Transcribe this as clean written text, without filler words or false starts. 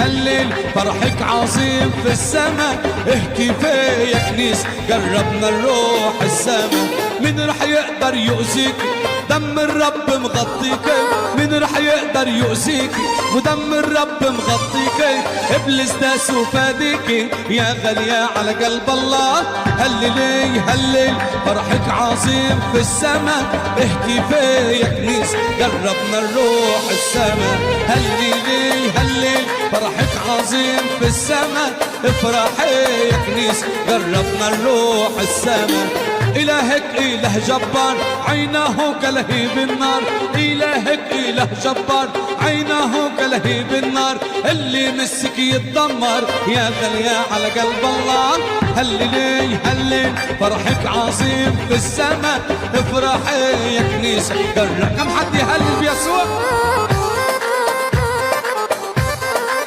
هلل فرحك عظيم في السما. احكي فيا كنيس قربنا نروح السما. من رح يقدر يؤذيك دم الرب مغطيك. من رح يقدر يؤذيك ودم الرب مغطيك. ابليس داس وفاديك يا غالية على قلب الله. هللي هلل فرحك عظيم في السما. احكي فيا كنيس قربنا نروح السما. هللي هلل فرحك عظيم في السما. افرحي يا كنيس قربنا نروح السما. إلهك إله جبار عينه كلهيب النار. إلهك إله جبار عينه كلهيب النار. اللي مسك يتدمر يا غالية على قلب الله. هللي هلل فرحك عظيم في السما. افرحي يا كنيسة. كم حد يهلل بيسوع؟